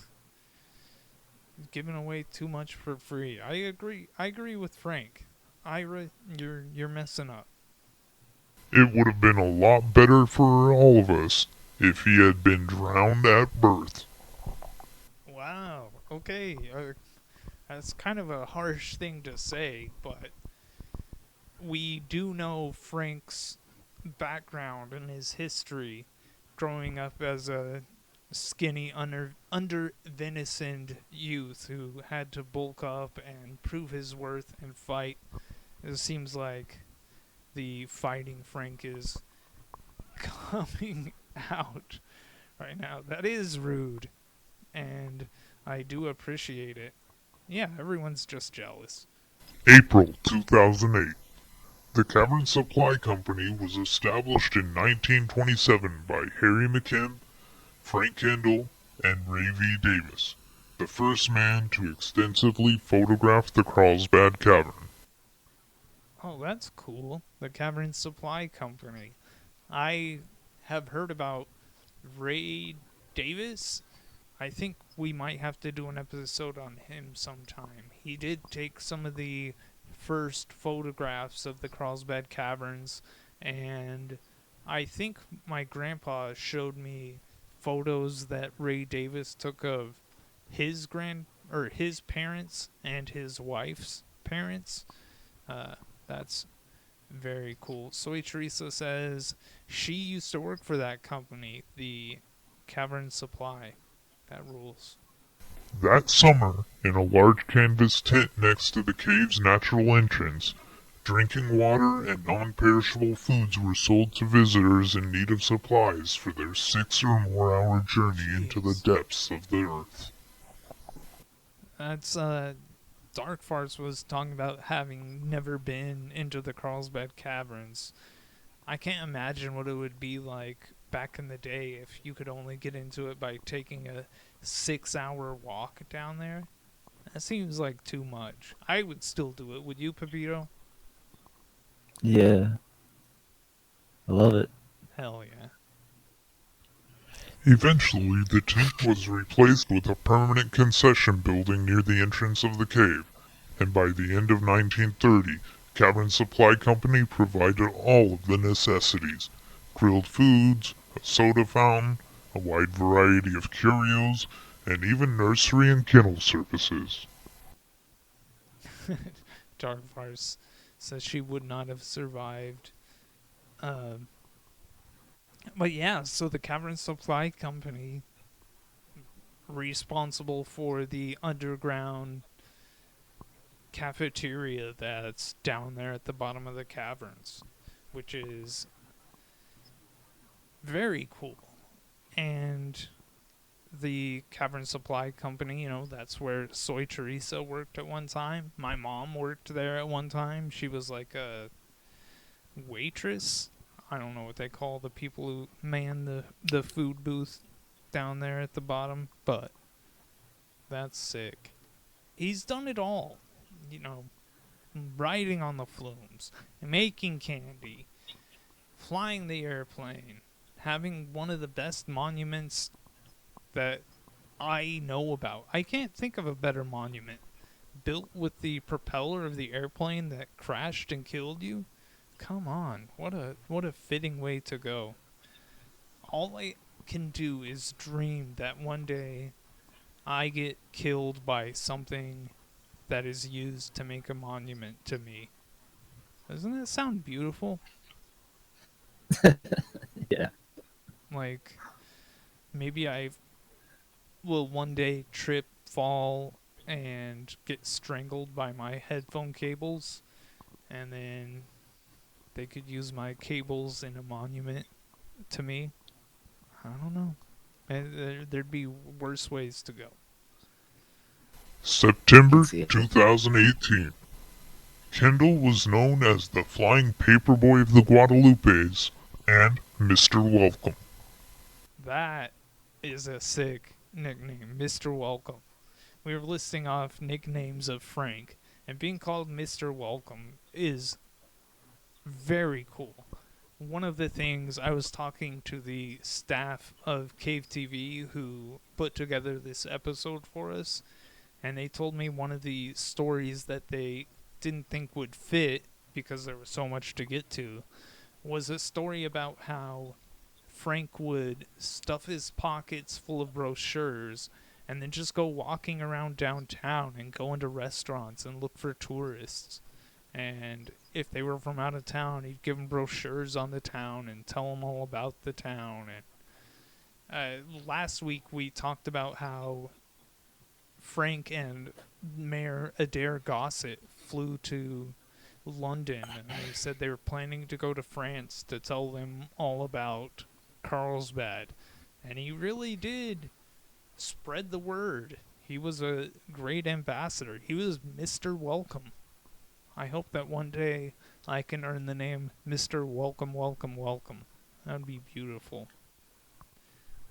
Giving away too much for free. I agree. I agree with Frank. Ira, you're messing up. It would have been a lot better for all of us if he had been drowned at birth. Wow. Okay. That's kind of a harsh thing to say, but we do know Frank's background and his history growing up as a skinny, under venisoned youth who had to bulk up and prove his worth and fight. It seems like the fighting Frank is coming out right now. That is rude, and I do appreciate it. Yeah, everyone's just jealous. April 2008. The Cavern Supply Company was established in 1927 by Harry McKim, Frank Kendall, and Ray V. Davis, the first man to extensively photograph the Carlsbad Cavern. Oh, that's cool. The Cavern Supply Company. I have heard about Ray Davis. I think we might have to do an episode on him sometime. He did take some of the first photographs of the Carlsbad Caverns, and I think my grandpa showed me photos that Ray Davis took of his his parents and his wife's parents. That's very cool. Soy Teresa says she used to work for that company, the Cavern Supply. That rules. That summer, in a large canvas tent next to the cave's natural entrance, drinking water and non-perishable foods were sold to visitors in need of supplies for their 6 or more hour journey into the depths of the earth. That's Dark Farce was talking about having never been into the Carlsbad Caverns. I can't imagine what it would be like back in the day if you could only get into it by taking a 6-hour walk down there. That seems like too much. I would still do it. Would you, Pepito? Yeah, I love it. Hell yeah. Eventually, the tent was replaced with a permanent concession building near the entrance of the cave, and by the end of 1930, Cavern Supply Company provided all of the necessities: grilled foods, a soda fountain, a wide variety of curios, and even nursery and kennel services. Dark Farce says she would not have survived. But yeah, so the Cavern Supply Company, responsible for the underground cafeteria that's down there at the bottom of the caverns, which is very cool. And the Cavern Supply Company, that's where Soy Teresa worked at one time. My mom worked there at one time. She was like a waitress. I don't know what they call the people who man the food booth down there at the bottom, but that's sick. He's done it all. Riding on the flumes, making candy, flying the airplane, having one of the best monuments that I know about. I can't think of a better monument. Built with the propeller of the airplane that crashed and killed you? Come on, what a fitting way to go. All I can do is dream that one day I get killed by something that is used to make a monument to me. Doesn't that sound beautiful? Yeah. Like, maybe I will one day trip, fall, and get strangled by my headphone cables, and then they could use my cables in a monument to me. I don't know. There'd be worse ways to go. September See it. 2018. Kindle was known as the Flying Paperboy of the Guadalupes and Mr. Welcome. That is a sick nickname, Mr. Welcome. We were listing off nicknames of Frank, and being called Mr. Welcome is very cool. One of the things, I was talking to the staff of Cave TV who put together this episode for us, and they told me one of the stories that they didn't think would fit because there was so much to get to was a story about how Frank would stuff his pockets full of brochures and then just go walking around downtown and go into restaurants and look for tourists. And if they were from out of town, he'd give them brochures on the town and tell them all about the town. And last week we talked about how Frank and Mayor Adair Gossett flew to London, and they said they were planning to go to France to tell them all about Carlsbad. And he really did spread the word. He was a great ambassador. He was Mr. Welcome. I hope that one day I can earn the name Mr. Welcome, Welcome, Welcome. That would be beautiful.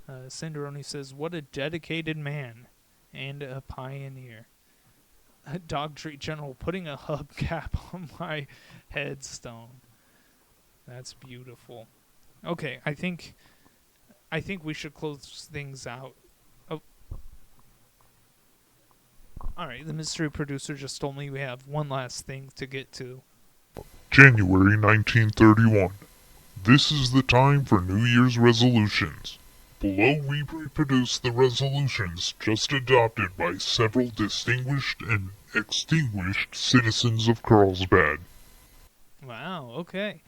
Cinderoni says, what a dedicated man and a pioneer. Dogtree General putting a hubcap on my headstone. That's beautiful. Okay, I think I think we should close things out. Oh. Alright, the mystery producer just told me we have one last thing to get to. January 1931. This is the time for New Year's resolutions. Below we reproduce the resolutions just adopted by several distinguished and extinguished citizens of Carlsbad. Wow, okay.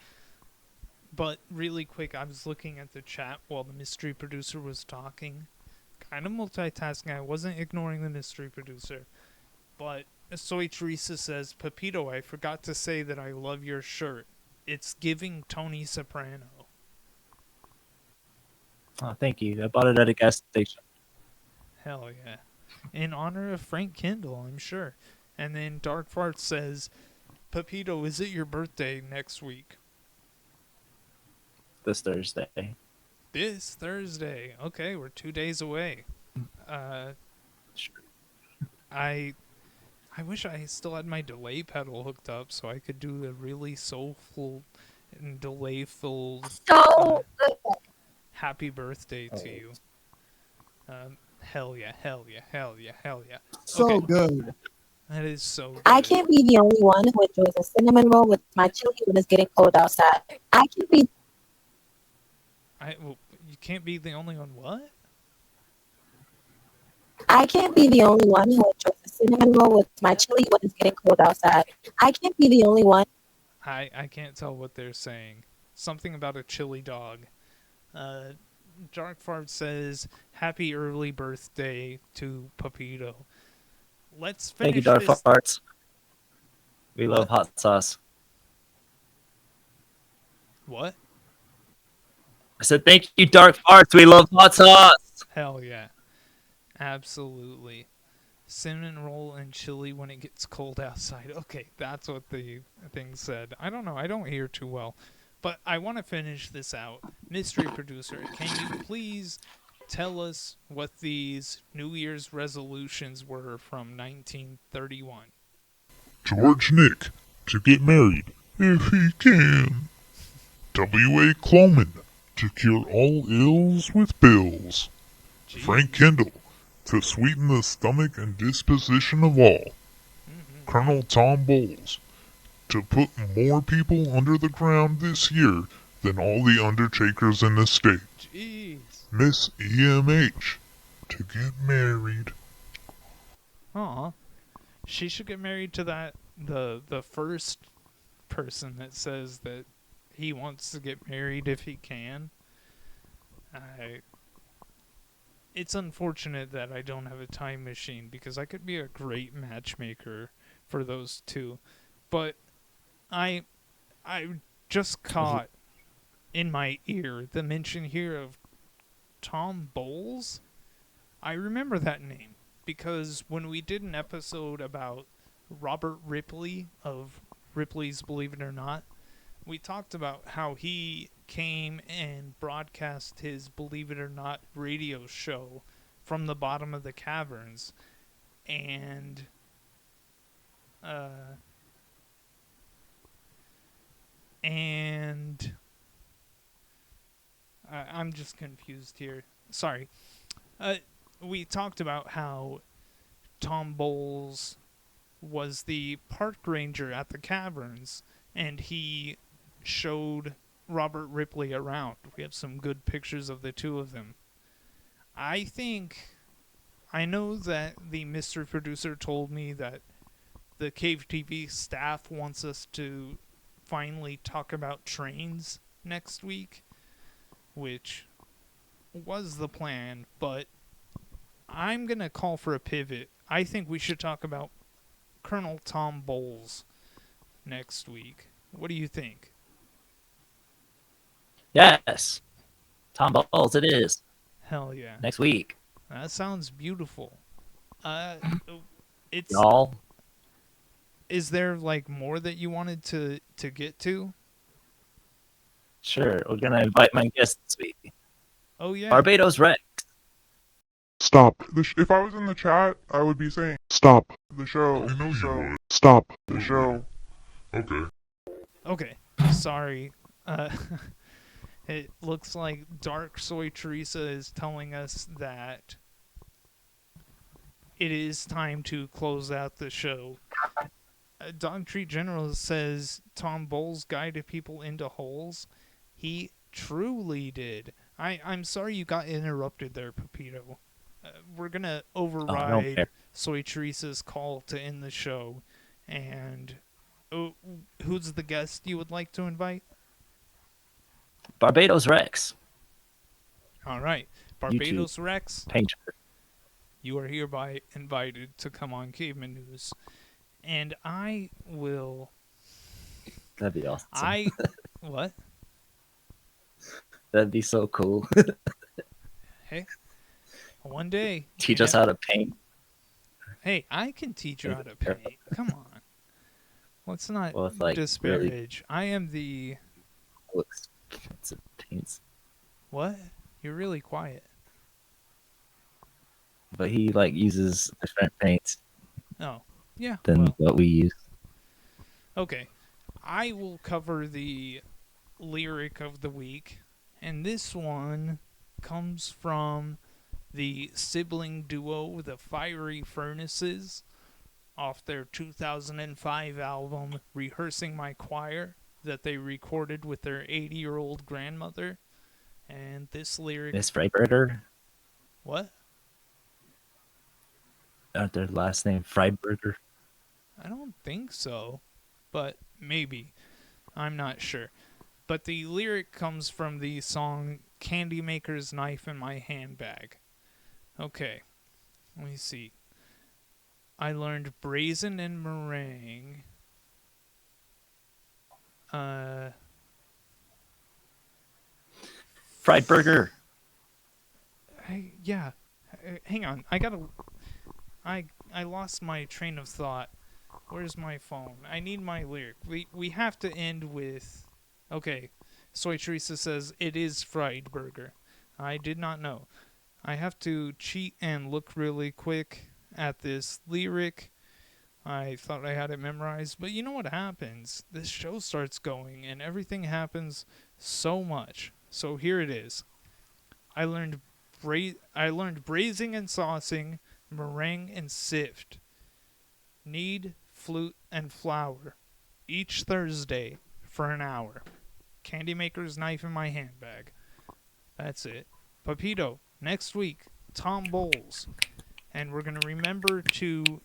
But really quick, I was looking at the chat while the mystery producer was talking. Kind of multitasking. I wasn't ignoring the mystery producer. But Soy Teresa says, Pepito, I forgot to say that I love your shirt. It's giving Tony Soprano. Oh, thank you. I bought it at a gas station. Hell yeah. In honor of Frank Kindle, I'm sure. And then Dark Fart says, Pepito, is it your birthday next week? This Thursday. This Thursday. Okay, we're 2 days away. Sure. I wish I still had my delay pedal hooked up so I could do a really soulful and delay-filled happy birthday to you. Hell yeah, hell yeah, hell yeah, hell yeah. So good. That is so good. I can't be the only one who enjoys a cinnamon roll with my chili when it's getting cold outside. Well, you can't be the only one. What? I can't be the only one who enjoys a cinnamon roll with my chili when it's getting cold outside. I can't be the only one. I can't tell what they're saying. Something about a chili dog. Dark Fart says, happy early birthday to Pepito. Let's finish Thank you, Dark this. Farts. We love hot sauce. What? I said, thank you, Dark Farts. We love hot sauce. Hell yeah. Absolutely. Cinnamon roll and chili when it gets cold outside. Okay, that's what the thing said. I don't know. I don't hear too well. But I want to finish this out. Mystery producer, can you please tell us what these New Year's resolutions were from 1931? George Nick, to get married, if he can. W.A. Cloman, to cure all ills with pills. Jeez. Frank Kendall, to sweeten the stomach and disposition of all. Colonel Tom Bowles, to put more people under the ground this year than all the undertakers in the state. Jeez. Miss E.M.H., to get married. Aw. She should get married to the first person that says that he wants to get married if he can. It's unfortunate that I don't have a time machine because I could be a great matchmaker for those two. But I just caught in my ear the mention here of Tom Bowles. I remember that name because when we did an episode about Robert Ripley of Ripley's Believe It or Not, we talked about how he came and broadcast his Believe It or Not radio show from the bottom of the caverns. And I'm just confused here. Sorry. We talked about how Tom Bowles was the park ranger at the caverns, and he showed Robert Ripley around. We have some good pictures of the two of them. I know that the mystery producer told me that the Cave TV staff wants us to finally talk about trains next week, which was the plan, but I'm going to call for a pivot. I think we should talk about Colonel Tom Bowles next week. What do you think? Yes. Tom Balls, it is. Hell yeah. Next week. That sounds beautiful. It's Y'all. Is there like more that you wanted to get to? Sure. We're going to invite my guest this week. Oh yeah. Barbados Rex. Stop. If I was in the chat, I would be saying Stop. the show. I know you show. would. Stop. The show. Okay. Okay. Sorry. It looks like Dark Soy Teresa is telling us that it is time to close out the show. Dog Treat General says Tom Bowles guided people into holes. He truly did. I'm sorry you got interrupted there, Pepito. We're going to Oh, I don't override care. Soy Teresa's call to end the show. And who's the guest you would like to invite? Barbados Rex, All right. YouTube Barbados Rex, painter. you are hereby invited to come on Caveman News. And I will. That'd be awesome. What? That'd be so cool. Hey, one day. Teach us how to paint. Hey, I can teach you how to paint. Come on. Let's not With, like, disparage. I am the. Expensive paints. What? You're really quiet. But he like uses different paints Oh, yeah. than Well, what we use. okay. I will cover the lyric of the week, and this one comes from the sibling duo, the Fiery Furnaces, off their 2005 album, Rehearsing My Choir, that they recorded with their 80-year-old grandmother. And this lyric... Miss Freiberger? What? Their last name Freiberger? I don't think so, but maybe. I'm not sure. But the lyric comes from the song Candy Maker's Knife in My Handbag. Okay, let me see. I learned brazen and meringue. Freiberger! Yeah. Hang on. I lost my train of thought. Where's my phone? I need my lyric. We have to end with... Okay. Soy Teresa says, it is fried burger. I did not know. I have to cheat and look really quick at this lyric. I thought I had it memorized, but you know what happens? This show starts going and everything happens so much. So here it is. I learned braising and saucing, meringue and sift. Knead, flute, and flour. Each Thursday for an hour. Candy Maker's Knife in My Handbag. That's it. Pepito, next week, Tom Bowles. And we're going to remember to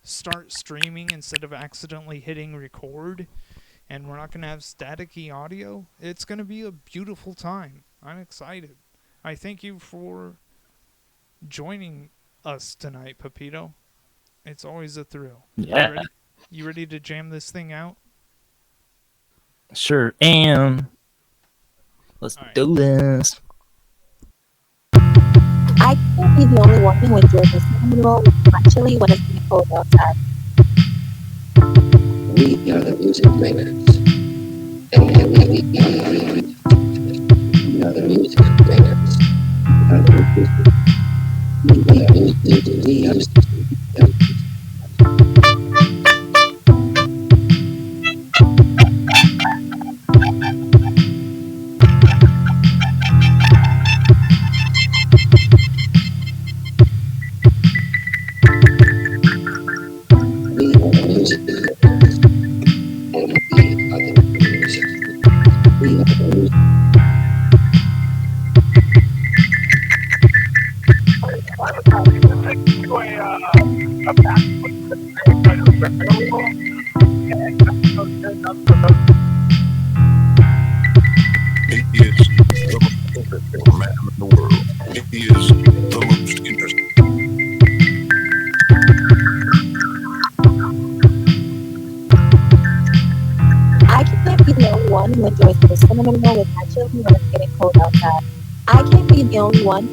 start streaming instead of accidentally hitting record. And we're not going to have staticky audio. It's going to be a beautiful time. I'm excited. I thank you for joining us tonight, Pepito. It's always a thrill. Yeah. You ready to jam this thing out? Sure am. Let's All right. do this. I can't be the only one who enjoys the cinnamon roll with my chili when it's getting cold outside. We are the music makers. And we are the music makers. We are music makers. And we are the music. We are the music. He is the most interesting man in the world. He is the most interesting. I can't be the only one who enjoys the cinnamon roll with my chili when it's getting cold outside. I can't be the only one